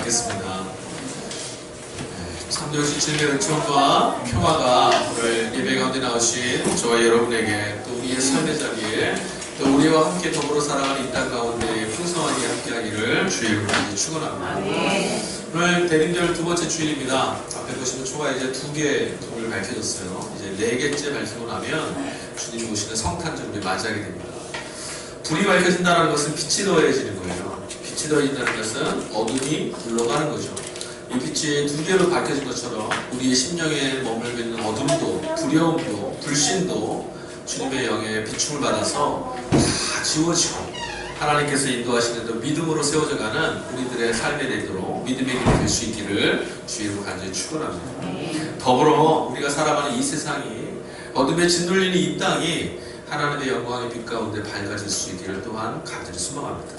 기도하겠습니다. 참되오신 주님의 은총과 평화가 오늘 예배 가운데 나오신 저와 여러분에게 또 우리의 삶의 자리에 또 우리와 함께 더불어 살아가는 이 땅 가운데 풍성하게 함께하기를 주의 이름으로 축원합니다. 오늘 대림절 두 번째 주일입니다. 앞에 보시면 초가 이제 두 개 불을 밝혀졌어요. 이제 네 개째 밝히고 나면 주님 오시는 성탄절을 맞이하게 됩니다. 불이 밝혀진다는 것은 빛이 더해지는 거예요. 빛이 더해진다는 것은 어둠이 물러가는 거죠. 이 빛이 두 개로 밝혀진 것처럼 우리의 심령에 머물고 있는 어둠도 두려움도 불신도 주님의 영에 비춤을 받아서 다 지워지고 하나님께서 인도하시는 또 믿음으로 세워져가는 우리들의 삶에 되도록 믿음의 길이 될 수 있기를 주의로 간절히 축원합니다. 더불어 우리가 살아가는 이 세상이 어둠에 짓눌리는 이 땅이 하나님의 영광의 빛 가운데 밝아질 수 있기를 또한 간절히 소망합니다.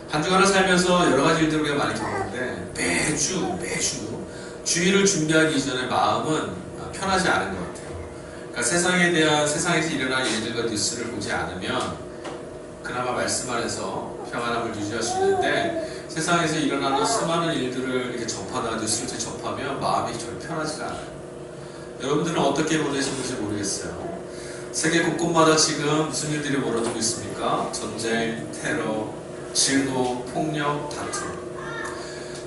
한 주간을 살면서 여러 가지 일들을 우리가 많이 겪는데 매주 주일을 준비하기 이전에 마음은 편하지 않은 것 같아요. 그러니까 세상에서 일어난 일들과 뉴스를 보지 않으면 그나마 말씀 안에서 평안함을 유지할 수 있는데 세상에서 일어나는 수많은 일들을 이렇게 접하다가 뉴스를 접하면 마음이 좀 편하지가 않아요. 여러분들은 어떻게 보내시는지 모르겠어요. 세계 곳곳마다 지금 무슨 일들이 벌어지고 있습니까? 전쟁, 테러, 진노, 폭력, 다툼.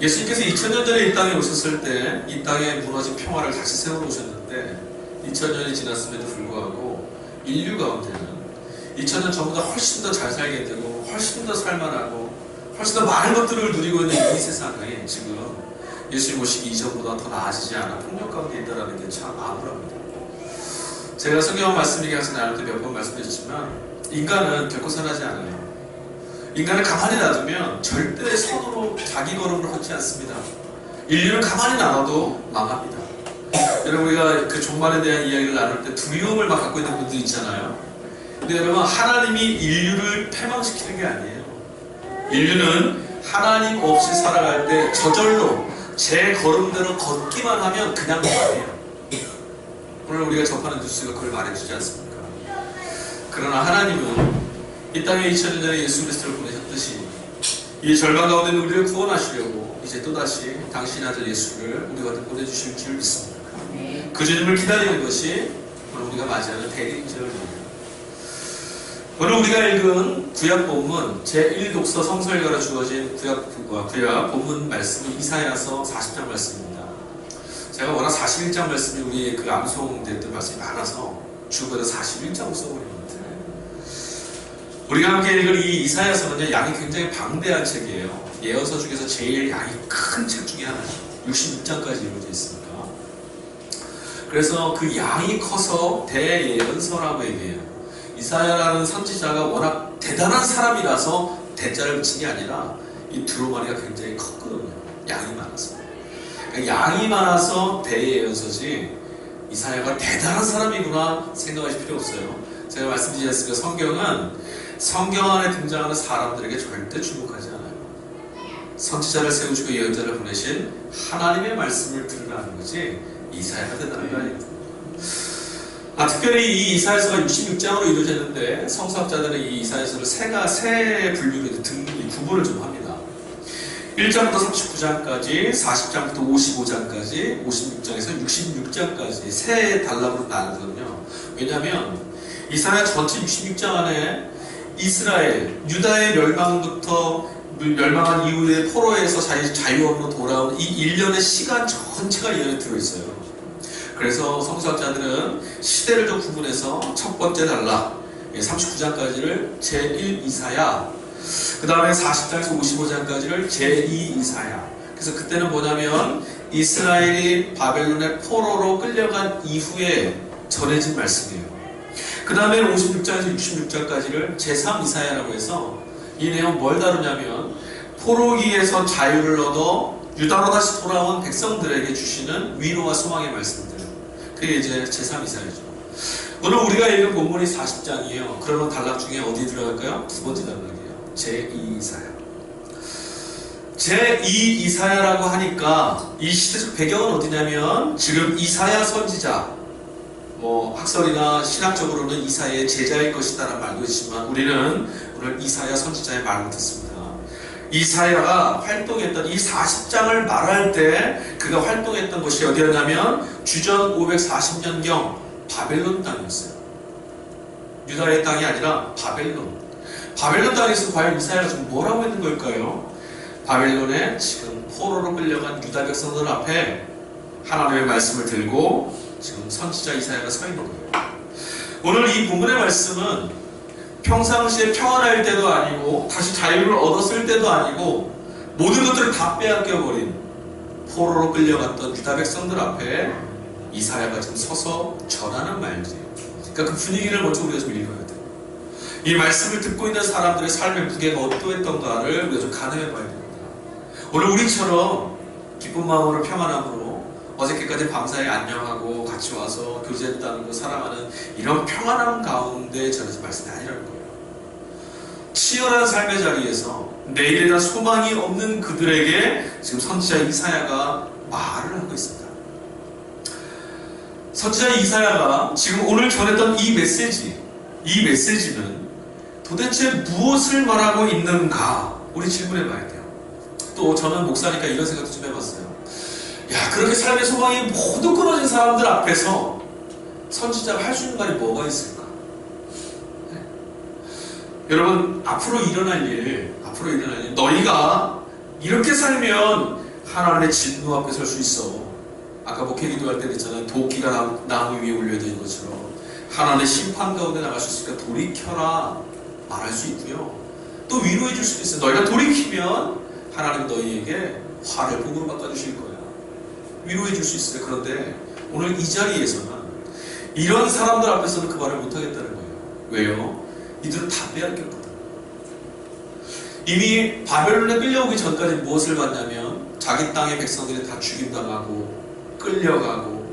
예수님께서 2000년 전에 이 땅에 오셨을 때 이 땅에 무너진 평화를 다시 세우러 오셨는데 2000년이 지났음에도 불구하고 인류 가운데는 2000년 전보다 훨씬 더 잘 살게 되고 훨씬 더 살만하고 훨씬 더 많은 것들을 누리고 있는 이 세상에 지금 예수님 오시기 이전보다 더 나아지지 않아 폭력 가운데 있다는 게 참 암울합니다. 제가 성경 말씀 얘기하지 않을 때 몇 번 말씀드렸지만 인간은 결코 선하지 않아요. 인간을 가만히 놔두면 절대 손으로 자기 걸음을 걷지 않습니다. 인류는 가만히 놔둬도 망합니다. 여러분 우리가 그 종말에 대한 이야기를 나눌 때 두려움을 막 갖고 있는 분들 있잖아요. 근데 여러분 하나님이 인류를 패망시키는 게 아니에요. 인류는 하나님 없이 살아갈 때 저절로 제 걸음대로 걷기만 하면 그냥 망해요. 오늘 우리가 접하는 뉴스가 그걸 말해주지 않습니까? 그러나 하나님은 이 땅에 2000년 전에 예수 그리스도를 보내셨듯이 이 절망 가운데 있는 우리를 구원하시려고 이제 또다시 당신의 아들 예수를 우리 가운데 보내주실 줄 믿습니다. 그 주님을 기다리는 것이 오늘 우리가 맞이하는 대림절입니다. 오늘 우리가 읽은 구약 본문 제1독서 성서일가로 주어진 구약 본문 말씀은 이사야서 40장 말씀입니다. 제가 워낙 41장 말씀이 우리 그 암송됐던 말씀이 많아서 주보다 41장을 써버린 것 같아요. 우리가 함께 읽은 이 이사야서는요, 양이 굉장히 방대한 책이에요. 예언서 중에서 제일 양이 큰 책 중에 하나죠. 66장까지 이루어져 있습니다. 그래서 그 양이 커서 대예언서라고 얘기해요. 이사야라는 선지자가 워낙 대단한 사람이라서 대자를 붙인 게 아니라 이 두루마리가 굉장히 컸거든요. 양이 많아서. 그러니까 양이 많아서 대예언서지 이사야가 대단한 사람이구나 생각하실 필요 없어요. 제가 말씀드렸으니까 성경 안에 등장하는 사람들에게 절대 주목하지 않아요. 선지자를 세우시고 예언자를 보내신 하나님의 말씀을 들으라는 거지 이사야가 대단한 거 아닙니다. 특별히 이 이사야서가 66장으로 이루어졌는데 성서학자들은 이 이사야서를 세 분류로 구분을 좀 합니다. 1장부터 39장까지, 40장부터 55장까지, 56장에서 66장까지 세 단락으로 나누거든요. 왜냐하면 이사야 전체 66장 안에 이스라엘, 유다의 멸망한 이후에 포로에서 자유함으로 돌아온 이 일련의 시간 전체가 이 안에 들어있어요. 그래서 성서학자들은 시대를 좀 구분해서 첫 번째 단락 39장까지를 제1 이사야, 그 다음에 40장에서 55장까지를 제2 이사야. 그래서 그때는 뭐냐면 이스라엘이 바벨론의 포로로 끌려간 이후에 전해진 말씀이에요. 그 다음에 56장에서 66장까지를 제3 이사야라고 해서 이 내용 뭘 다루냐면 포로기에서 자유를 얻어 유다로 다시 돌아온 백성들에게 주시는 위로와 소망의 말씀들. 그게 이제 제3 이사야죠. 오늘 우리가 읽은 본문이 40장이에요. 그러면 단락 중에 어디 들어갈까요? 두 번째 단락이에요. 제2 이사야. 제2 이사야라고 하니까 이 시대적 배경은 어디냐면 지금 이사야 선지자, 학설이나 신학적으로는 이사야의 제자일 것이다라는 말도 있지만 우리는 오늘 이사야 선지자의 말을 듣습니다. 이사야가 활동했던 이 40장을 말할 때 그가 활동했던 곳이 어디였냐면 주전 540년경 바벨론 땅이었어요. 유다의 땅이 아니라 바벨론. 바벨론 땅에서 과연 이사야가 지금 뭐라고 있는 걸까요? 바벨론에 지금 포로로 끌려간 유다 백성들 앞에 하나님의 말씀을 들고 지금 선지자 이사야가 서 있는 거예요. 오늘 이 본문의 말씀은 평상시에 평안할 때도 아니고 다시 자유를 얻었을 때도 아니고 모든 것들을 다 빼앗겨버린 포로로 끌려갔던 유다 백성들 앞에 이사야가 지금 서서 전하는 말이에요. 그러니까 그 분위기를 먼저 우리가 좀 읽어야 돼요. 이 말씀을 듣고 있는 사람들의 삶의 무게가 어떠했던가를 우리가 좀 가늠해 봐야 됩니다. 오늘 우리처럼 기쁜 마음으로 평안함으로 어저께까지 밤사이 안녕하고 같이 와서 교제 나누고 사랑하는 이런 평안함 가운데 전해진 말씀이 아니라는 거예요. 치열한 삶의 자리에서 내일에 대한 소망이 없는 그들에게 지금 선지자 이사야가 말을 하고 있습니다. 선지자 이사야가 지금 오늘 전했던 이 메시지는 도대체 무엇을 말하고 있는가 우리 질문해 봐야 돼요. 또 저는 목사니까 이런 생각도 좀 해봤어요. 야, 그렇게 삶의 소망이 모두 끊어진 사람들 앞에서 선지자가 할 수 있는 말이 뭐가 있을까? 네? 여러분, 앞으로 일어날 일, 너희가 이렇게 살면 하나님의 진노 앞에 설 수 있어. 아까 목회 기도할 때 그랬잖아요. 도끼가 나무 위에 올려진 것처럼 하나님의 심판 가운데 나갈 수 있으니까 돌이켜라 말할 수 있고요. 또 위로해 줄 수도 있어요. 너희가 돌이키면 하나님 너희에게 화를 복으로 바꿔주실 거야. 위로해 줄 수 있어요. 그런데 오늘 이 자리에서는 이런 사람들 앞에서는 그 말을 못하겠다는 거예요. 왜요? 이들은 다 빼앗겼거든. 이미 바벨론에 끌려오기 전까지 무엇을 봤냐면 자기 땅의 백성들이 다 죽임당하고 끌려가고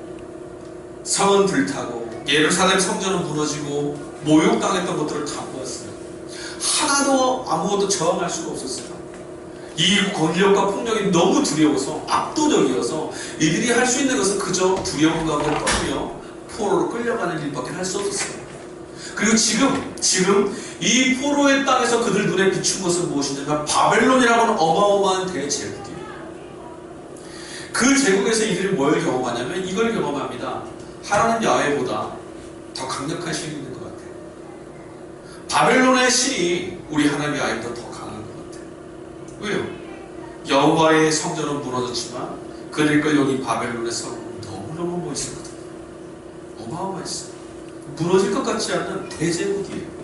성은 불타고 예루살렘 성전은 무너지고 모욕당했던 것들을 다 보았어요. 하나도 아무것도 저항할 수가 없었어요. 이 권력과 폭력이 너무 두려워서 압도적이어서 이들이 할 수 있는 것은 그저 두려움 가운데 떨며 포로로 끌려가는 일밖에 할 수 없었어요. 그리고 지금 이 포로의 땅에서 그들 눈에 비춘 것은 무엇이냐면 바벨론이라고는 어마어마한 대제국이에요. 그 제국에서 이들이 뭘 경험하냐면 이걸 경험합니다. 하나님 야훼보다 더 강력한 신이 있는 것 같아요. 바벨론의 신이 우리 하나님 야훼보다 더 강한 것 같아요. 왜요? 여호와의 성전은 무너졌지만 그들 끌려온 바벨론의 성은 너무너무 멋있었거든요. 어마어마했어요. 무너질 것 같지 않은 대제국이에요.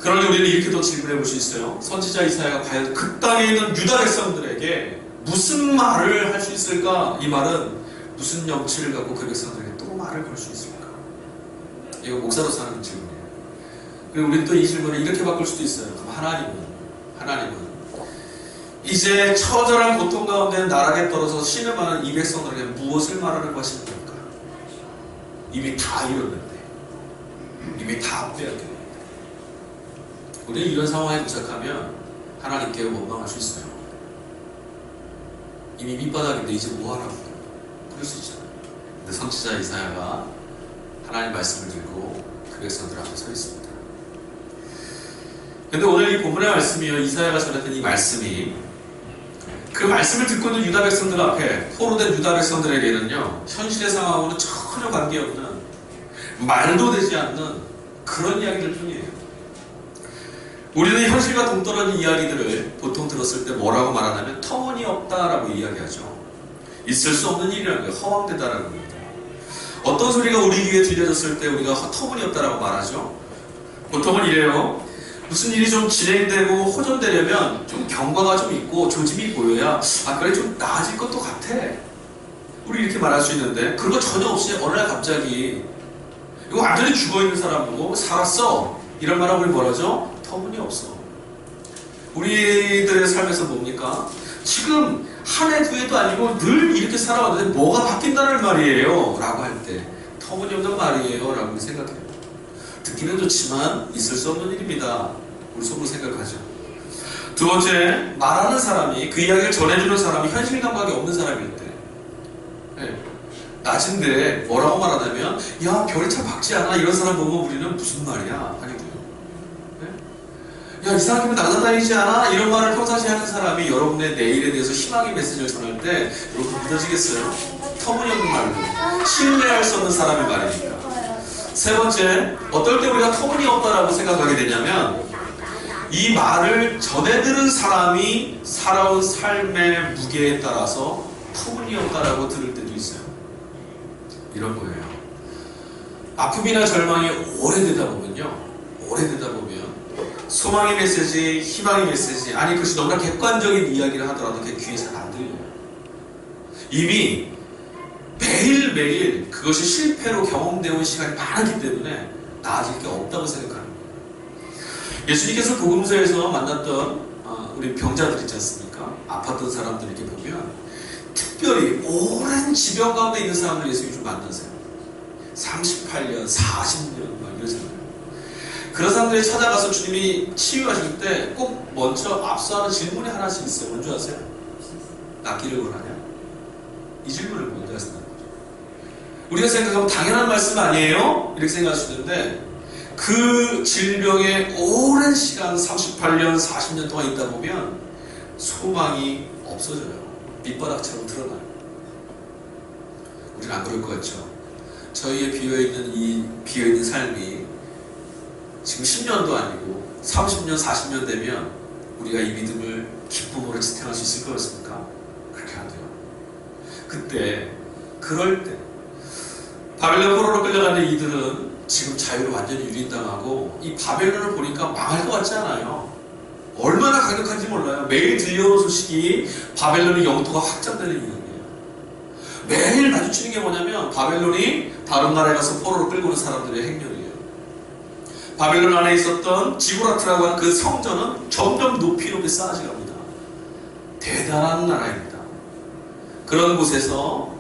그러니 우리는 이렇게도 질문해 볼 수 있어요. 선지자 이사야가 과연 그 땅에 있는 유다 백성들에게 무슨 말을 할 수 있을까? 이 말은 무슨 영치를 갖고 그 백성들에게 또 말을 걸 수 있을까? 이거 목사로서 하는 질문이에요. 그리고 우리는 또 이 질문을 이렇게 바꿀 수도 있어요. 그럼 하나님은 이제 처절한 고통 가운데 나락에 떨어져 신음하는 이 백성들에게 무엇을 말하는 것인 걸까? 이미 다 이뤘는데, 이미 다 빼앗겼는데. 우리는 이런 상황에 도착하면 하나님께 원망할 수 있어요. 이미 밑바닥인데 이제 뭐하라고 그럴 수 있잖아요. 근데 선지자 이사야가 하나님 말씀을 들고 그 백성들 앞에 서 있습니다. 근데 오늘 이 본문의 말씀이요, 이사야가 전했던 이 말씀이 그 말씀을 듣고 있는 유다 백성들 앞에 포로된 유다 백성들에게는요, 현실의 상황하고는 전혀 관계없는 말도 되지 않는 그런 이야기들 뿐이에요. 우리는 현실과 동떨어진 이야기들을 보통 들었을 때 뭐라고 말하냐면 터무니없다라고 이야기하죠. 있을 수 없는 일이라는 게 허황되다라는 겁니다. 어떤 소리가 우리 귀에 들려졌을 때 우리가 터무니없다라고 말하죠. 보통은 이래요. 무슨 일이 좀 진행되고 호전되려면 좀 경과가 좀 있고 조짐이 보여야 그래 좀 나아질 것도 같아. 우리 이렇게 말할 수 있는데 그런 거 전혀 없이 어느 날 갑자기 이거 완전히 죽어있는 사람 보고 살았어 이런 말하고 우리 뭐라죠? 터무니없어. 우리들의 삶에서 뭡니까? 지금 한 해 두 해도 아니고 늘 이렇게 살아왔는데 뭐가 바뀐다는 말이에요 라고 할 때 터무니없는 말이에요 라고 우리 생각해요. 듣기는 좋지만 있을 수 없는 일입니다. 우리 속으로 생각하죠. 두 번째, 말하는 사람이, 그 이야기를 전해주는 사람이 현실 감각이 없는 사람일 때, 낮은데 뭐라고 말하냐면 야 별이 참 밝지 않아 이런 사람 보면 우리는 무슨 말이야 하게 돼요. 야, 이상한 기분 날아다니지 않아? 이런 말을 평상시에 하는 사람이 여러분의 내일에 대해서 희망의 메시지를 전할 때 여러분 믿어지겠어요? 터무니없는 말로 신뢰할 수 없는 사람의 말이니까. 세 번째, 어떨 때 우리가 터무니없다라고 생각하게 되냐면 이 말을 전해 들은 사람이 살아온 삶의 무게에 따라서 터무니없다라고 들을 때도 있어요. 이런 거예요. 아픔이나 절망이 오래되다 보면 소망의 메시지, 희망의 메시지, 아니 그것이 너무나 객관적인 이야기를 하더라도 그게 귀에 잘 안 들려요. 이미 매일매일 그것이 실패로 경험되어 온 시간이 많기 때문에 나아질 게 없다고 생각하는 거예요. 예수님께서 복음서에서 만났던 우리 병자들 있지 않습니까? 아팠던 사람들 이렇게 보면 특별히 오랜 지병 가운데 있는 사람들 예수님이 좀 만나세요. 38년, 40년 막 이러잖아요. 그런 사람들이 찾아가서 주님이 치유하실 때 꼭 먼저 앞서하는 질문이 하나씩 있어요. 뭔지 아세요? 낫기를 원하냐? 이 질문을 먼저 하신다는 거죠. 우리가 생각하면 당연한 말씀 아니에요? 이렇게 생각할 수 있는데 그 질병에 오랜 시간 38년, 40년 동안 있다 보면 소망이 없어져요. 밑바닥처럼 드러나요. 우리는 안 그럴 것 같죠? 저희의 비어있는 삶이 지금 10년도 아니고 30년, 40년 되면 우리가 이 믿음을 기쁨으로 지탱할 수 있을 거였습니까? 그렇게 안 돼요. 그럴 때 바벨론 포로로 끌려가는 이들은 지금 자유를 완전히 유린당하고 이 바벨론을 보니까 망할 것 같지 않아요. 얼마나 강력한지 몰라요. 매일 들려오는 소식이 바벨론의 영토가 확장되는 이야기예요. 매일 마주치는 게 뭐냐면 바벨론이 다른 나라에 가서 포로로 끌고 오는 사람들의 행렬이에요. 바벨론 안에 있었던 지구라트라고 하는 그 성전은 점점 높이 쌓아져 갑니다. 대단한 나라입니다. 그런 곳에서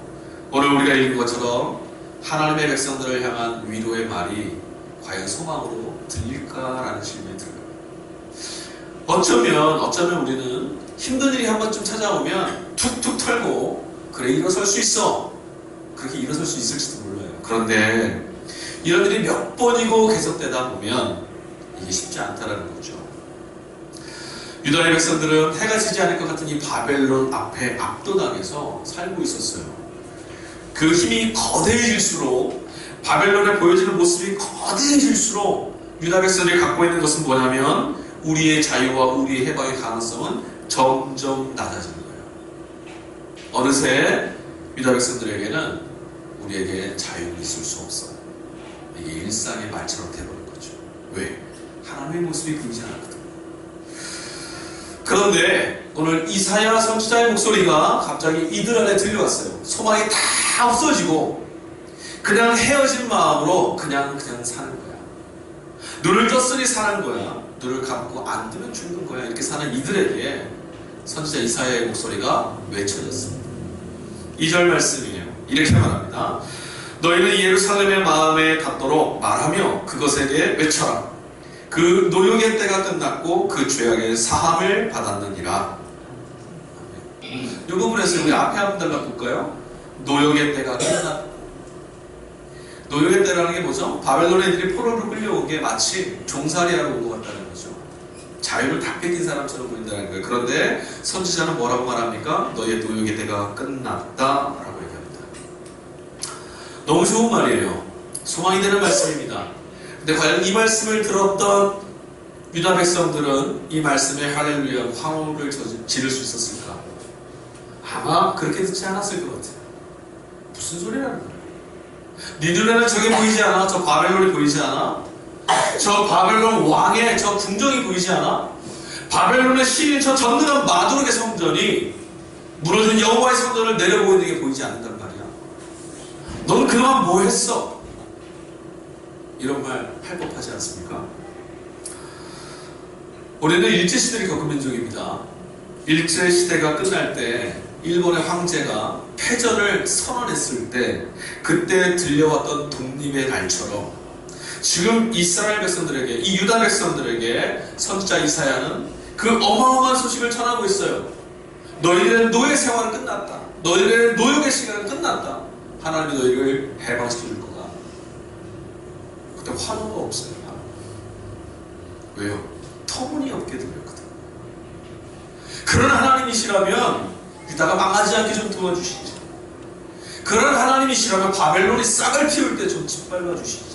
오늘 우리가 읽은 것처럼 하나님의 백성들을 향한 위로의 말이 과연 소망으로 들릴까라는 질문이 들어요. 어쩌면 우리는 힘든 일이 한 번쯤 찾아오면 툭툭 털고 그래 일어설 수 있어. 그렇게 일어설 수 있을지도 몰라요. 그런데 이런 일이 몇 번이고 계속되다 보면 이게 쉽지 않다라는 거죠. 유다의 백성들은 해가 지지 않을 것 같은 이 바벨론 앞에 압도당해서 살고 있었어요. 그 힘이 거대해질수록 바벨론에 보여지는 모습이 거대해질수록 유다 백성들이 갖고 있는 것은 뭐냐면 우리의 자유와 우리의 해방의 가능성은 점점 낮아지는 거예요. 어느새 유다 백성들에게는 우리에게 자유는 있을 수 없어. 이게 일상의 말처럼 되어버린 거죠. 왜? 하나님의 모습이 보이지 않았거든요. 그런데 오늘 이사야 선지자의 목소리가 갑자기 이들 안에 들려왔어요. 소망이 다 없어지고 그냥 헤어진 마음으로 그냥 사는 거야. 눈을 떴으니 사는 거야. 눈을 감고 안 뜨면 죽는 거야. 이렇게 사는 이들에게 선지자 이사야의 목소리가 외쳐졌습니다. 2절 말씀이에요. 이렇게 말합니다. 너희는 예루살렘의 마음에 닿도록 말하며 그것에 대해 외쳐라. 그 노역의 때가 끝났고 그 죄악의 사함을 받았느니라. 이 부분에서 우리 앞에 한 분들만 볼까요? 노역의 때가 끝났다. 노역의 때라는 게 뭐죠? 바벨론 애들이 포로로 끌려온 게 마치 종살이하러 온 것 같다는 거죠. 자유를 다 뺏긴 사람처럼 보인다는 거예요. 그런데 선지자는 뭐라고 말합니까? 너의 노역의 때가 끝났다 라고 얘기합니다. 너무 좋은 말이에요. 소망이 되는 말씀입니다. 근데 과연 이 말씀을 들었던 유다 백성들은 이 말씀에 할렐루야 황홀을 지를 수 있었을까? 아마 그렇게 듣지 않았을 것 같아요. 무슨 소리라는 거예요? 네 눈에는 저게 보이지 않아? 저 바벨론이 보이지 않아? 저 바벨론 왕의 저 궁정이 보이지 않아? 바벨론의 신인 저 전능한 마두룩의 성전이 무너진 여호와의 성전을 내려보이는 게 보이지 않는단 말이야. 넌 그동안 뭐 했어? 이런 말 할 법하지 않습니까? 우리는 일제시대를 겪은 민족입니다. 일제시대가 끝날 때 일본의 황제가 패전을 선언했을 때 그때 들려왔던 독립의 날처럼 지금 이스라엘 백성들에게, 이 유다 백성들에게 선지자 이사야는 그 어마어마한 소식을 전하고 있어요. 너희들의 노예 생활은 끝났다. 너희들의 노역의 시간은 끝났다. 하나님이 너희를 해방시켜줄 거다. 그때 환호가 없어요. 왜요? 터무니없게 들렸거든. 그런 하나님이시라면 유다가 망하지 않게 좀 도와주시지. 그런 하나님이시라면 바벨론이 싹을 틔울 때 좀 짓밟아 주시지.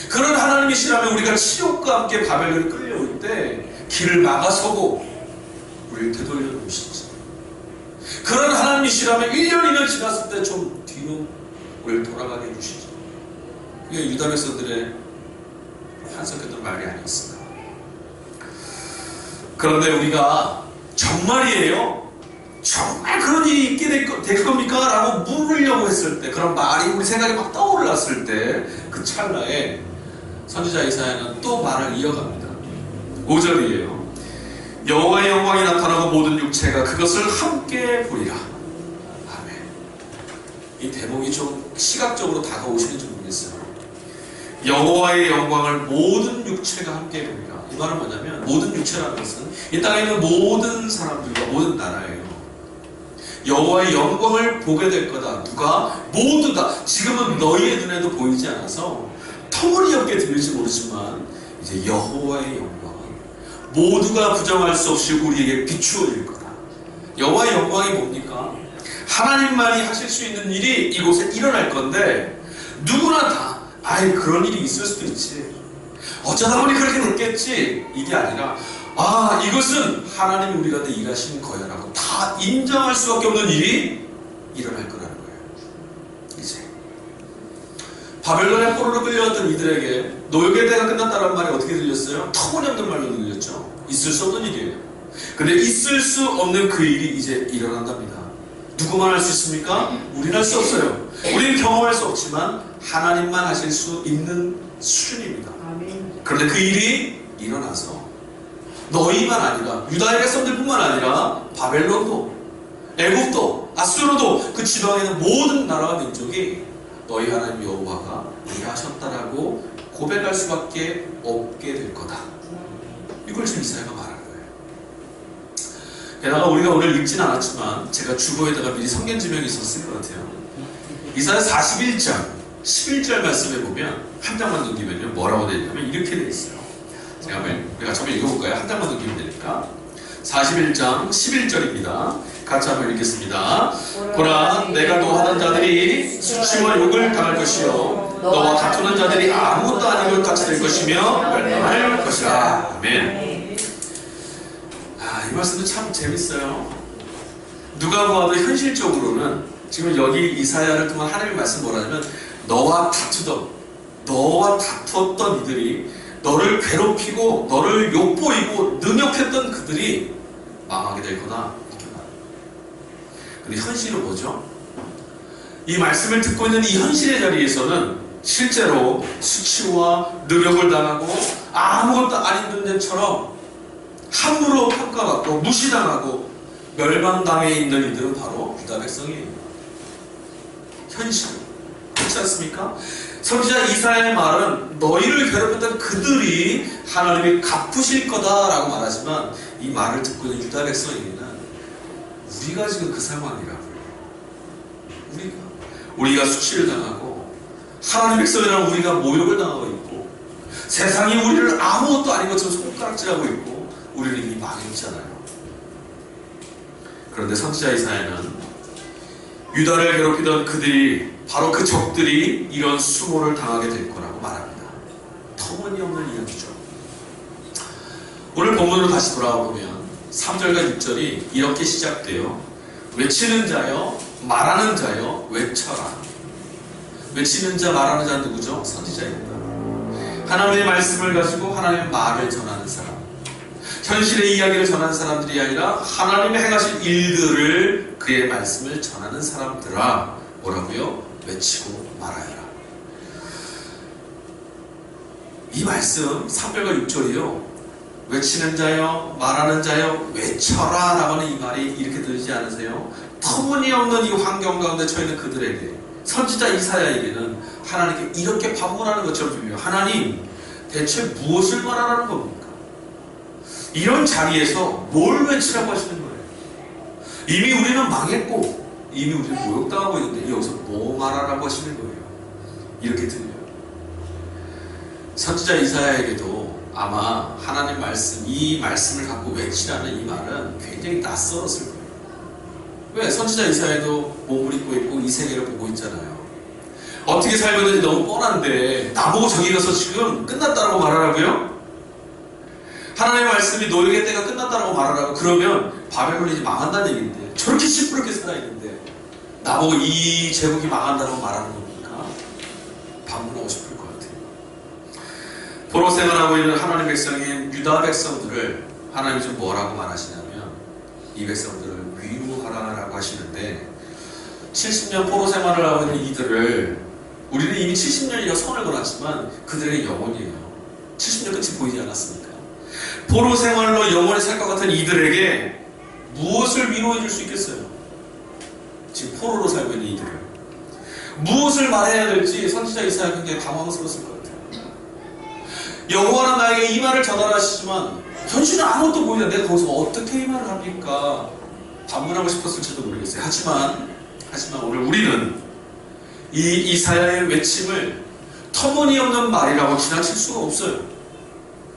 그런 하나님이시라면 우리가 치욕과 함께 바벨론이 끌려올 때 길을 막아서고 우리를 되돌려 놓으시지. 그런 하나님이시라면 1년 2년 지났을 때 좀 뒤로 우리를 돌아가게 해주시지. 그게 유다 백성들의 한석했던 말이 아니었을까. 그런데 우리가 정말이에요? 정말 그런 일이 있게 될 겁니까? 라고 물으려고 했을 때, 그런 말이 우리 생각에 막 떠올랐을 때, 그 찰나에 선지자 이사야는 또 말을 이어갑니다. 5절이에요. 여호와의 영광이 나타나고 모든 육체가 그것을 함께 보리라. 아멘. 이 대목이 좀 시각적으로 다가오시는지 모르겠어요. 여호와의 영광을 모든 육체가 함께 보리라. 이 말은 뭐냐면, 모든 육체라는 것은 이 땅에 있는 모든 사람들과 모든 나라예요. 여호와의 영광을 보게 될 거다. 누가? 모두 다. 지금은 너희의 눈에도 보이지 않아서 터무니없게 들릴지 모르지만, 이제 여호와의 영광은 모두가 부정할 수 없이 우리에게 비추어질 거다. 여호와의 영광이 뭡니까? 하나님만이 하실 수 있는 일이 이곳에 일어날 건데, 누구나 다 아이 그런 일이 있을 수도 있지, 어쩌다 보니 그렇게 됐겠지, 이게 아니라 이것은 하나님이 우리 가운데 일하신 거야 라고 다 인정할 수밖에 없는 일이 일어날 거라는 거예요. 이제 바벨론의 포로로 끌려왔던 이들에게 노역의 때가 끝났다는 말이 어떻게 들렸어요? 터무니없는 말로 들렸죠. 있을 수 없는 일이에요. 근데 있을 수 없는 그 일이 이제 일어난답니다. 누구만 할 수 있습니까? 우리는 할 수 없어요. 우리는 경험할 수 없지만 하나님만 하실 수 있는 수준입니다. 그런데 그 일이 일어나서 너희만 아니라 유다의 백성들뿐만 아니라 바벨론도, 애국도, 아수르도, 그 지방에 있는 모든 나라와 민족이 너희 하나님 여호와가 일하셨다라고 고백할 수밖에 없게 될 거다. 이걸 지금 이사야가 말하는 거예요. 게다가 우리가 오늘 읽진 않았지만 제가 주보에다가 미리 성경지명이 있었을 것 같아요. 이사야 41장 11절 말씀에 보면, 한 장만 넘기면요 뭐라고 되어 있냐면 이렇게 되어 있어요. 제가 우리가 처음에 읽어볼까요? 한 장만 넘기면 되니까. 41장 11절입니다. 같이 한번 읽겠습니다. 보라, 내가 노하던 자들이 수치와 욕을 당할 것이요 너와 다투는 자들이 아무것도 아닌 것 같이 될 것이며 멸망할 것이라. 아멘. 이 말씀도 참 재밌어요. 누가 보아도 현실적으로는 지금 여기 이사야를 통한 하나님의 말씀 뭐라냐면, 너와 다투었던 이들이, 너를 괴롭히고 너를 욕보이고 능욕했던 그들이 망하게 될 거다, 이렇게 말해요. 근데 현실은 뭐죠? 이 말씀을 듣고 있는 이 현실의 자리에서는 실제로 수치와 능욕을 당하고 아무것도 아닌 존재처럼 함부로 평가받고 무시당하고 멸망당해 있는 이들은 바로 유다 백성이에요. 현실. 그렇지 않습니까? 선지자 이사야의 말은 너희를 괴롭혔던 그들이 하나님이 갚으실 거다라고 말하지만, 이 말을 듣고 있는 유다 백성에게는 우리가 지금 그 상황이라고요. 우리가 수치를 당하고 하나님 백성이라는 우리가 모욕을 당하고 있고, 세상이 우리를 아무것도 아닌 것처럼 손가락질하고 있고, 우리는 이미 망했잖아요. 그런데 선지자 이사야는 유다를 괴롭히던 그들이, 바로 그 적들이 이런 수모를 당하게 될 거라고 말합니다. 터무니없는 이야기죠. 오늘 본문으로 다시 돌아와 보면 3절과 6절이 이렇게 시작돼요. 외치는 자여, 말하는 자여, 외쳐라. 외치는 자, 말하는 자는 누구죠? 선지자입니다. 하나님의 말씀을 가지고 하나님의 말을 전하는 사람, 현실의 이야기를 전하는 사람들이 아니라 하나님의 행하신 일들을, 그의 말씀을 전하는 사람들아, 뭐라고요? 외치고 말하여라. 이 말씀 3절과 6절이요, 외치는 자여, 말하는 자여, 외쳐라 라고 하는 이 말이 이렇게 들리지 않으세요? 터무니없는 이 환경 가운데 처해있는 그들에게, 선지자 이사야에게는 하나님께 이렇게 반문하는 것처럼 들려요. 하나님, 대체 무엇을 말하라는 겁니까? 이런 자리에서 뭘 외치라고 하시는 거예요? 이미 우리는 망했고 이미 우리는 모욕당하고 있는데 여기서 뭐 말하라고 하시는 거예요? 이렇게 들려요. 선지자 이사야에게도 아마 하나님 말씀, 이 말씀을 갖고 외치라는 이 말은 굉장히 낯설었을 거예요. 왜? 선지자 이사야도 몸을 입고 있고 이 세계를 보고 있잖아요. 어떻게 살고 있는지 너무 뻔한데 나보고 저기 가서 지금 끝났다라고 말하라고요? 하나님의 말씀이 노예의 때가 끝났다라고 말하라고 그러면 바벨론이 망한다는 얘기인데 저렇게 시끄럽게 살아있는데 나보고 이 제국이 망한다고 말하는 겁니까? 반문하고 싶을 것 같아요. 포로 생활하고 있는 하나님 백성인 유다 백성들을 하나님이 좀 뭐라고 말하시냐면 이 백성들을 위로하라라고 하시는데 70년 포로 생활을 하고 있는 이들을 우리는 이미 70년이라고 선을 걸었지만 그들의 영혼이에요. 70년 끝이 보이지 않았습니까? 포로 생활로 영원히 살 것 같은 이들에게 무엇을 위로해 줄 수 있겠어요? 지금 포로로 살고 있는 이들을 무엇을 말해야 될지 선지자 이사야가 굉장히 당황스러웠을 것 같아요. 여호와는 나에게 이 말을 전하시지만 현실은 아무것도 보이지 않는데 내가 거기서 어떻게 이 말을 합니까? 반문하고 싶었을지도 모르겠어요. 하지만 오늘 우리는 이 이사야의 외침을 터무니없는 말이라고 지나칠 수가 없어요.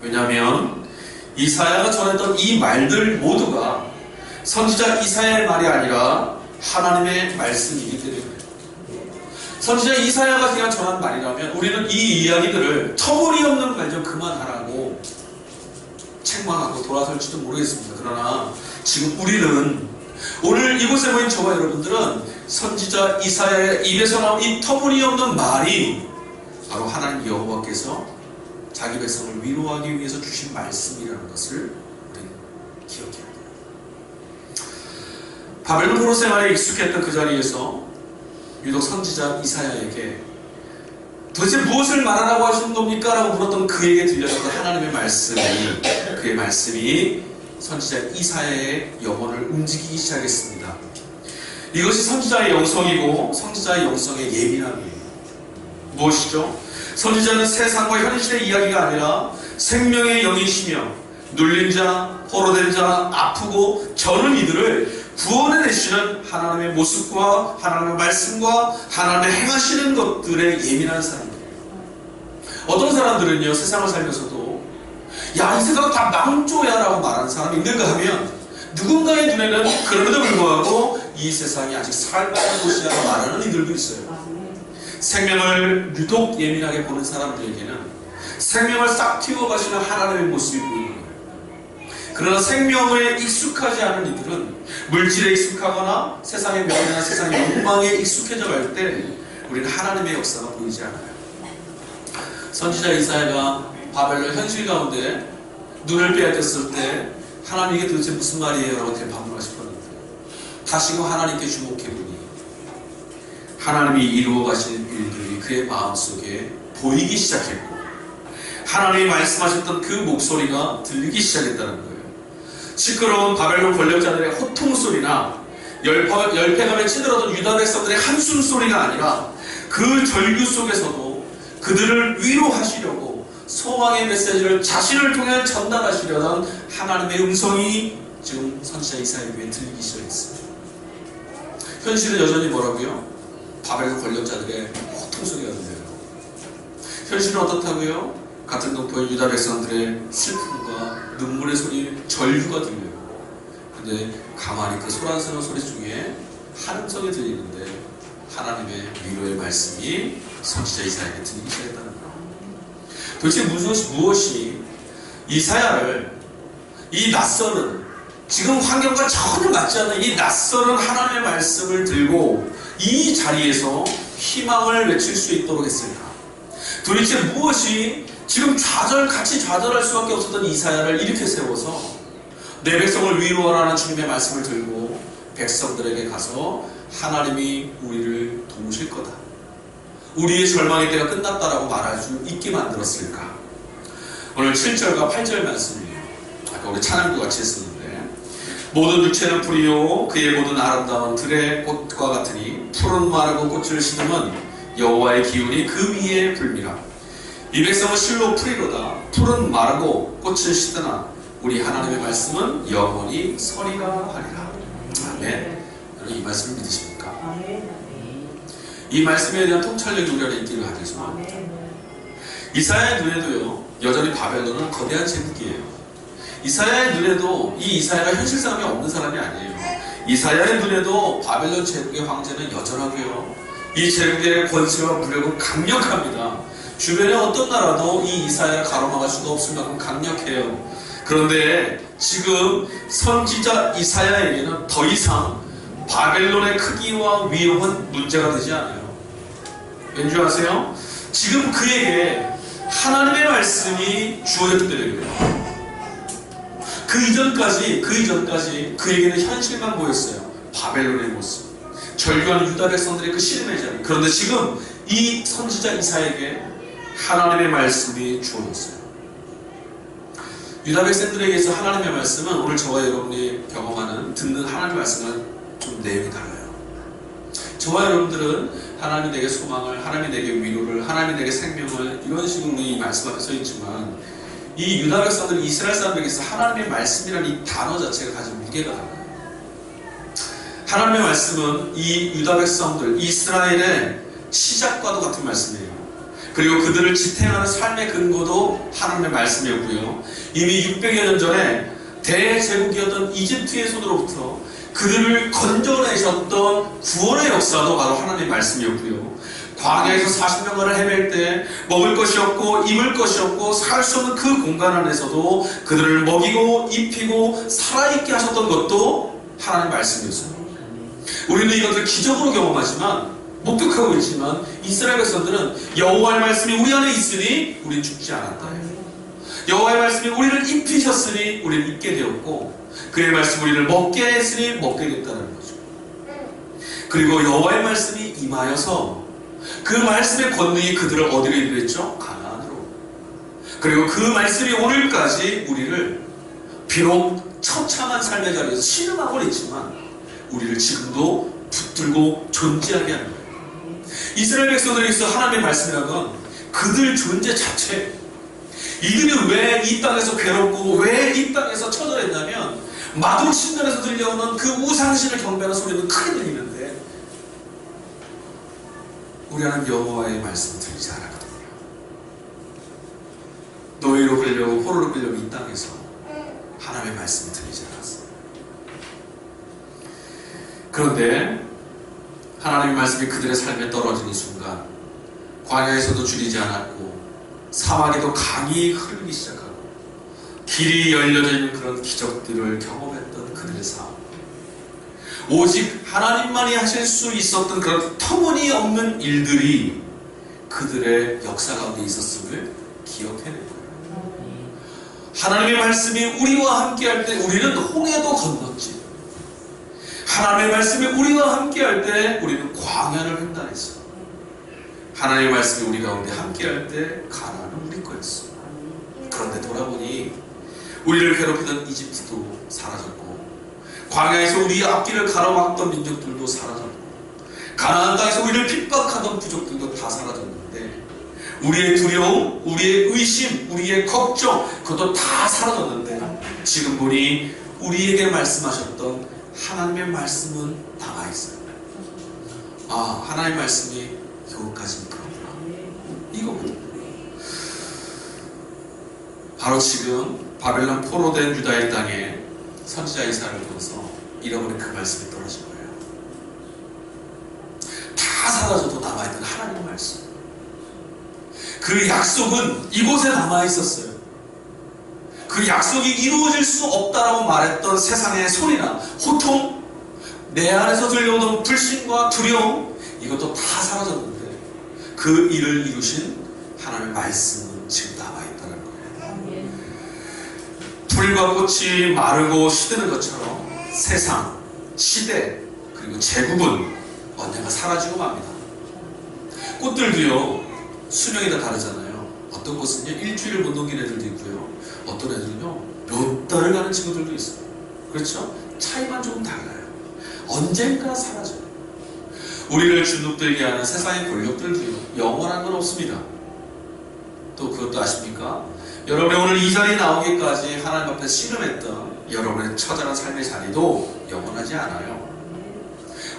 왜냐하면 이사야가 전했던 이 말들 모두가 선지자 이사야의 말이 아니라 하나님의 말씀이기 때문에 선지자 이사야가 그냥 전한 말이라면 우리는 이 이야기들을 터무니없는 말 좀 그만하라고 책망하고 돌아설지도 모르겠습니다. 그러나 지금 우리는 오늘 이곳에 모인 저와 여러분들은 선지자 이사야의 입에서 나온 이 터무니없는 말이 바로 하나님 여호와께서 자기 백성을 위로하기 위해서 주신 말씀이라는 것을 우리는 기억해야 돼요. 바벨론 포로 생활에 익숙했던 그 자리에서 유독 선지자 이사야에게 도대체 무엇을 말하라고 하시는 겁니까? 라고 물었던 그에게 들려졌던 하나님의 말씀이 그의 말씀이 선지자 이사야의 영혼을 움직이기 시작했습니다. 이것이 선지자의 영성이고 선지자의 영성의 예민함이에요. 무엇이죠? 선지자는 세상과 현실의 이야기가 아니라 생명의 영이시며 눌린 자, 포로된 자, 아프고 저는 이들을 구원해내시는 하나님의 모습과 하나님의 말씀과 하나님의 행하시는 것들에 예민한 사람들이에요. 어떤 사람들은요, 세상을 살면서도 야, 이 세상 다 망조야 라고 말하는 사람이 있는가 하면 누군가의 눈에는 그럼에도 불구하고 이 세상이 아직 살만한 곳이야 라고 말하는 이들도 있어요. 생명을 유독 예민하게 보는 사람들에게는 생명을 싹 틔워가시는 하나님의 모습이 보이는 거예요. 그러나 생명에 익숙하지 않은 이들은 물질에 익숙하거나 세상의 명예나 세상의 욕망에 익숙해져 갈 때 우리는 하나님의 역사가 보이지 않아요. 선지자 이사야가 바벨론 현실 가운데 눈을 빼앗겼을 때 하나님 이게 도대체 무슨 말이에요? 라고 대반문하고 싶었는데 다시금 하나님께 주목해보니 하나님이 이루어 가시는 일들이 그의 마음속에 보이기 시작했고 하나님이 말씀하셨던 그 목소리가 들리기 시작했다는 거예요. 시끄러운 바벨론 권력자들의 호통소리나 열패감에 찌들어던 유다 백성들의 한숨소리가 아니라 그 절규 속에서도 그들을 위로하시려고 소망의 메시지를 자신을 통해 전달하시려던 하나님의 음성이 지금 선지자 이사야에게 들리기 시작했습니다. 현실은 여전히 뭐라고요? 바벨론 권력자들의 호통소리가 들려요. 현실은 어떻다고요? 같은 동포의 유다 백성들의 슬픔과 눈물의 소리, 절규가 들려요. 근데 가만히 그 소란스러운 소리 중에 한 음성이 들리는데 하나님의 위로의 말씀이 선지자 이사야에게 들리기 시작했다는 거예요. 도대체 무엇이 이사야를 이 낯설은 지금 환경과 전혀 맞지 않는 이 낯설은 하나님의 말씀을 들고 이 자리에서 희망을 외칠 수 있도록 했을까? 도대체 무엇이 지금 같이 좌절할 수밖에 없었던 이사야를 이렇게 세워서 내 백성을 위로하라는 주님의 말씀을 들고 백성들에게 가서 하나님이 우리를 도우실 거다, 우리의 절망의 때가 끝났다라고 말할 수 있게 만들었을까? 오늘 7절과 8절 말씀이에요. 아까 우리 찬양도 같이 했었는데 모든 육체는 풀이요 그의 모든 아름다운 들의 꽃과 같으니 푸른 마르고 꽃을 심으면 여호와의 기운이 그 위에 불미라. 이 백성은 실로 풀이로다. 푸른 마르고 꽃을 심으나 우리 하나님의 말씀은 영원히 서리라 하리라. 아멘. 여러분 이 말씀을 믿으십니까? 이 말씀에 대한 통찰력이 우리 안에 있기를 바라겠습니다. 이사야의 눈에도요 여전히 바벨론은 거대한 제국이에요. 이사야의 눈에도 이 이사야가 현실 사람이 없는 사람이 아니에요. 이사야의 눈에도 바벨론 제국의 황제는 여전하고요. 이 제국의 권세와 무력은 강력합니다. 주변에 어떤 나라도 이 이사야를 가로막을 수가 없을 만큼 강력해요. 그런데 지금 선지자 이사야에게는 더 이상 바벨론의 크기와 위험은 문제가 되지 않아요. 왠지 아세요? 지금 그에게 하나님의 말씀이 주어졌기 때문에 그래요. 그 이전까지 그에게는 현실만 보였어요. 바벨론의 모습, 절규하는 유다 백성들의 그 씨름의 자리. 그런데 지금 이 선지자 이사야에게 하나님의 말씀이 주어졌어요. 유다 백성들에게서 하나님의 말씀은 오늘 저와 여러분이 경험하는 듣는 하나님의 말씀과는 좀 내용이 달라요. 저와 여러분들은 하나님이 내게 소망을, 하나님이 내게 위로를, 하나님이 내게 생명을 이런 식으로 이 말씀 앞에 서 있지만 이 유다 백성들, 이스라엘 사람들에게서 하나님의 말씀이라는 이 단어 자체가 가진 무게가 달라요. 하나님의 말씀은 이 유다 백성들, 이스라엘의 시작과도 같은 말씀이에요. 그리고 그들을 지탱하는 삶의 근거도 하나님의 말씀이었고요. 이미 600여 년 전에 대제국이었던 이집트의 손으로부터 그들을 건져내셨던 구원의 역사도 바로 하나님의 말씀이었고요. 광야에서 40년간을 헤맬 때 먹을 것이 없고 입을 것이 없고 살 수 없는 그 공간 안에서도 그들을 먹이고 입히고 살아있게 하셨던 것도 하나님의 말씀이었어요. 우리는 이것을 기적으로 경험하지만 목격하고 있지만 이스라엘 백성들은 여호와의 말씀이 우리 안에 있으니 우리는 죽지 않았다. 여호와의 말씀이 우리를 입히셨으니 우리는 입게 되었고 그의 말씀 우리를 먹게 했으니 먹게 됐다는 거죠. 그리고 여호와의 말씀이 임하여서 그 말씀의 권능이 그들을 어디로 인도했죠? 가나안으로. 그리고 그 말씀이 오늘까지 우리를 비록 처참한 삶의 자리에서 신음하고는 있지만 우리를 지금도 붙들고 존재하게 하는 거예요. 이스라엘 백성들에게서 하나님의 말씀이라는 건 그들 존재 자체, 이들이 왜 이 땅에서 괴롭고 왜 이 땅에서 처절했냐면 마동 신전에서 들려오는 그 우상신을 경배하는 소리는 크게 들리는데 우리 하나님 여호와의 말씀은 들리지 않았거든요. 노예로 끌려고 포로로 끌려고 이 땅에서 하나님의 말씀이 들리지 않았어요. 그런데 하나님의 말씀이 그들의 삶에 떨어지는 순간 광야에서도 줄이지 않았고 사막에도 강이 흐르기 시작하고 길이 열려져 있는 그런 기적들을 경험했던 그들의 삶, 오직 하나님만이 하실 수 있었던 그런 터무니없는 일들이 그들의 역사 가운데 있었음을 기억해낸 거예요. 하나님의 말씀이 우리와 함께할 때 우리는 홍해도 건넜지. 하나님의 말씀이 우리와 함께할 때 우리는 광야를 횡단했어. 하나님의 말씀이 우리 가운데 함께할 때 가나안은 우리 거였어. 그런데 돌아보니 우리를 괴롭히던 이집트도 사라졌고 광야에서 우리의 앞길을 가로막던 민족들도 사라졌고 가나안 땅에서 우리를 핍박하던 부족들도 다 사라졌는데 우리의 두려움, 우리의 의심, 우리의 걱정 그것도 다 사라졌는데 지금 보니 우리에게 말씀하셨던 하나님의 말씀은 남아있어요. 아, 하나님의 말씀이 이것까지는 그렇구나. 이거거든요. 바로 지금 바벨론 포로된 유다의 땅에 선지자 이사야를 통해서 잃어버린 그 말씀이 떨어진 거예요. 다 사라져도 남아있던 하나님의 말씀, 그 약속은 이곳에 남아있었어요. 그 약속이 이루어질 수 없다라고 말했던 세상의 소리나 호통, 내 안에서 들려오던 불신과 두려움, 이것도 다 사라졌는데 그 일을 이루신 하나님의 말씀은 지금 남아있다는 거예요. 풀과 꽃이 마르고 시드는 것처럼 세상, 시대, 그리고 제국은 언젠가 사라지고 맙니다. 꽃들도요 수명이 다 다르잖아요. 어떤 곳은요 일주일을 못 넘긴 애들도 있고요, 어떤 애들은요 몇 달을 가는 친구들도 있어요. 그렇죠? 차이만 조금 달라요. 언젠가 사라져요. 우리를 주눅들게 하는 세상의 권력들도요 영원한 건 없습니다. 또 그것도 아십니까? 여러분이 오늘 이 자리에 나오기까지 하나님 앞에 씨름했던 여러분의 처절한 삶의 자리도 영원하지 않아요.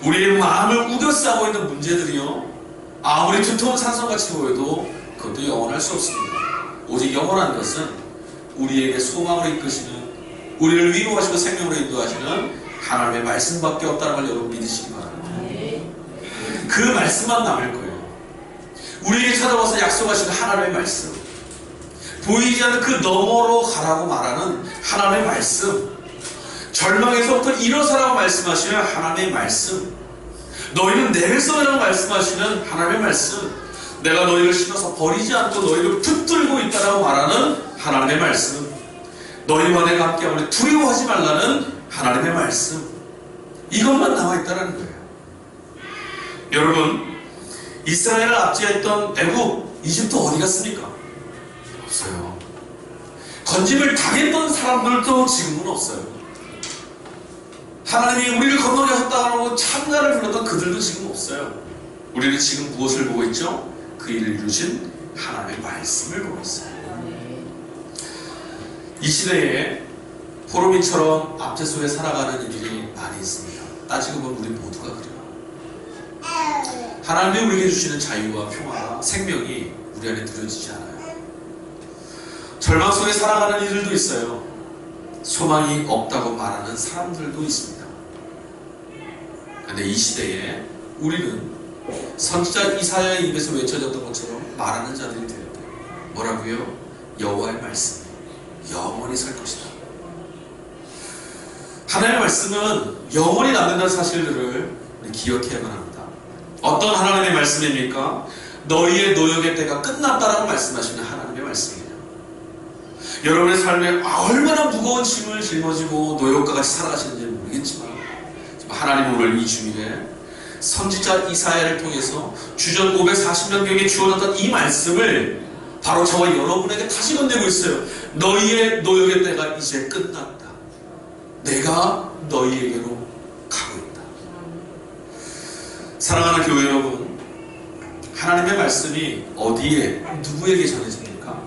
우리의 마음을 우겨싸고 있는 문제들이요 아무리 두터운 산성같이 보여도 그것도 영원할 수 없습니다. 오직 영원한 것은 우리에게 소망을 이끄시는, 우리를 위로하시고 생명으로 인도하시는 하나님의 말씀밖에 없다는 걸 여러분 믿으시기 바랍니다. 그 말씀만 남을 거예요. 우리에게 찾아와서 약속하시는 하나님의 말씀, 보이지 않는 그 너머로 가라고 말하는 하나님의 말씀, 절망에서부터 일어서라고 말씀하시는 하나님의 말씀, 너희는 내 백성이라고 말씀하시는 하나님의 말씀, 내가 너희를 신어서 버리지 않고 너희를 붙들고 있다라고 말하는 하나님의 말씀, 너희와 내가 함께하오니 두려워하지 말라는 하나님의 말씀, 이것만 나와있다는 거예요. 여러분, 이스라엘을 압제했던 애국, 이집트 어디 갔습니까? 없어요. 건짐을 당했던 사람들도 지금은 없어요. 하나님이 우리를 건너게 하셨다고 참가를 불렀던 그들도 지금 없어요. 우리는 지금 무엇을 보고 있죠? 그 일을 이루신 하나님의 말씀을 보고 있어요. 이 시대에 포로민처럼 압제 속에 살아가는 이들이 많이 있습니다. 따지고 보면 우리 모두가 그래요. 하나님이 우리에게 주시는 자유와 평화와 생명이 우리 안에 들여지지 않아요. 절망 속에 살아가는 이들도 있어요. 소망이 없다고 말하는 사람들도 있습니다. 그런데 이 시대에 우리는 선지자 이사야의 입에서 외쳐졌던 것처럼 말하는 자들이 되었다. 뭐라고요? 여호와의 말씀 영원히 살 것이다. 하나님의 말씀은 영원히 남는다는 사실들을 기억해야만 합니다. 어떤 하나님의 말씀입니까? 너희의 노역의 때가 끝났다라고 말씀하시는 하나님의 말씀이에요. 여러분의 삶에 얼마나 무거운 짐을 짊어지고 노역과 같이 살아가시는지 모르겠지만 하나님은 오늘 이 주일에 선지자 이사야를 통해서 주전 540년경에 주어졌던 이 말씀을 바로 저와 여러분에게 다시 건네고 있어요. 너희의 노역의 때가 이제 끝났다. 내가 너희에게로 가고 있다. 사랑하는 교회 여러분, 하나님의 말씀이 어디에 누구에게 전해집니까?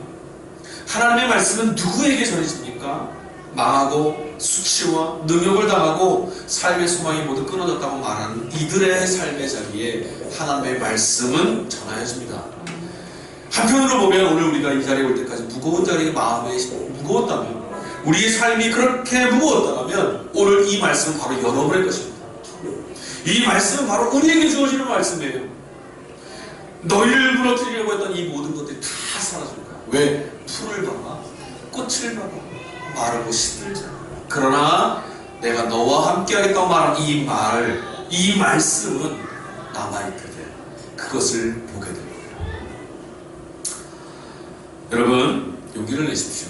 하나님의 말씀은 누구에게 전해집니까? 망하고 수치와 능욕을 당하고 삶의 소망이 모두 끊어졌다고 말하는 이들의 삶의 자리에 하나님의 말씀은 전하여집니다. 한편으로 보면 오늘 우리가 이 자리에 올 때까지 무거운 자리에 마음이 무거웠다면, 우리의 삶이 그렇게 무거웠다면 오늘 이 말씀은 바로 여러분의 것입니다. 이 말씀은 바로 우리에게 주어지는 말씀이에요. 너희를 무너뜨리려고 했던 이 모든 것들이 다 사라질 거야. 왜? 풀을 봐봐, 꽃을 봐봐, 마르고 시들잖아. 그러나 내가 너와 함께 하겠다고 말한 이 말, 이 말씀은 남아있게 돼. 그것을 보게 될 거예요. 여러분, 용기를 내십시오.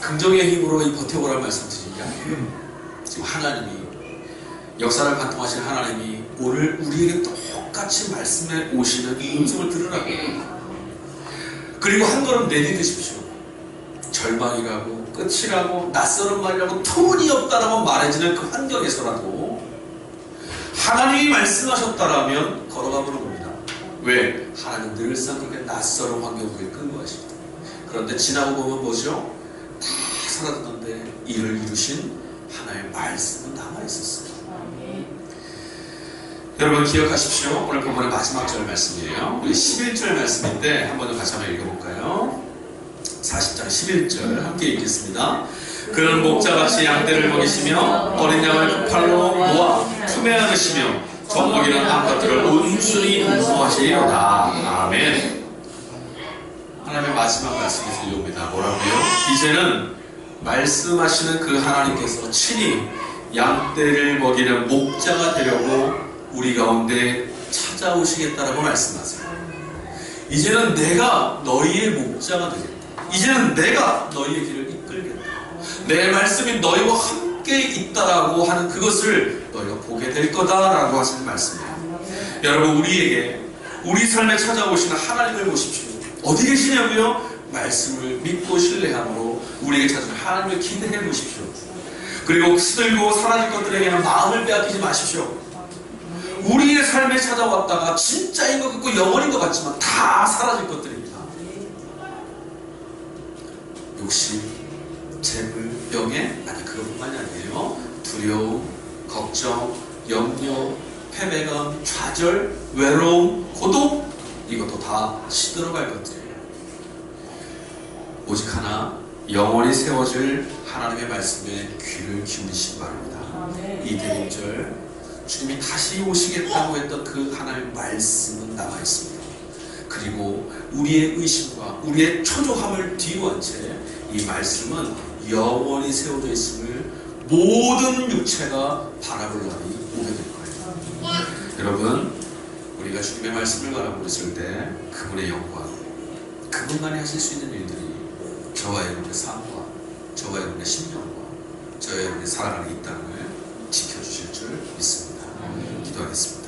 긍정의 힘으로 이 버텨보라는 말씀 드린 게 아니에요. 지금 하나님이, 역사를 관통하신 하나님이 오늘 우리에게 똑같이 말씀에 오시는 이 음성을 들으라고 해요. 그리고 한 걸음 내딛으십시오. 절망이라고, 끝이라고, 낯설은 말이라고, 터무니없다라고 말해지는 그 환경에서라도 하나님이 말씀하셨다라면 걸어가 보는 겁니다. 왜? 하나님 늘상 그렇게 낯설은 환경 속에 끌고 가십니다. 그런데 지나고 보면 뭐죠? 다 사라졌는데 이를 이루신 하나님의 말씀은 남아있었어요. 여러분 기억하십시오. 오늘 본문의 마지막 절 말씀이에요. 우리 11절 말씀인데 한번 더 같이 한번 읽어볼까요? 40장 11절 함께 읽겠습니다. 그는 목자같이 양떼를 먹이시며 어린 양을 그 팔로 모아 품에 안으시며 젖먹이는 암컷들을 온순히 보호하시리로다. 아멘. 하나님의 마지막 말씀이 들려옵니다. 뭐라고요? 이제는 말씀하시는 그 하나님께서 친히 양떼를 먹이는 목자가 되려고 우리 가운데 찾아오시겠다라고 말씀하세요. 이제는 내가 너희의 목자가 되겠다. 이제는 내가 너희의 길을 이끌겠다. 내 말씀이 너희와 함께 있다라고 하는 그것을 너희가 보게 될 거다라고 하시는 말씀이에요. 여러분, 우리에게 우리 삶에 찾아오시는 하나님을 보십시오. 어디 계시냐고요? 말씀을 믿고 신뢰함으로 우리에게 찾아오는 하나님을 기대해 보십시오. 그리고 시들고 사라질 것들에게는 마음을 빼앗기지 마십시오. 우리의 삶에 찾아왔다가 진짜인 것 같고 영원인 것 같지만 다 사라질 것들입니다. 욕심, 재물, 명예, 아니 그것뿐만이 아니에요. 두려움, 걱정, 염려, 패배감, 좌절, 외로움, 고독, 이것도 다 시들어갈 것들이에요. 오직 하나 영원히 세워질 하나님의 말씀에 귀를 기울이시기 바랍니다. 이 대림절 주님이 다시 오시겠다고 했던 그 하나님의 말씀은 남아있습니다. 그리고 우리의 의심과 우리의 초조함을 뒤로 한 채 이 말씀은 영원히 세워져 있음을 모든 육체가 바라볼 날이 오게 될 거예요. 여러분, 우리가 주님의 말씀을 바라보고 있을 때 그분의 영광, 그분만이 하실 수 있는 일들이 저와 여러분의 삶과 저와 여러분의 심령과 저와 여러분의 살아가는 이 땅을 지켜주실 줄 믿습니다. 기도하겠습니다.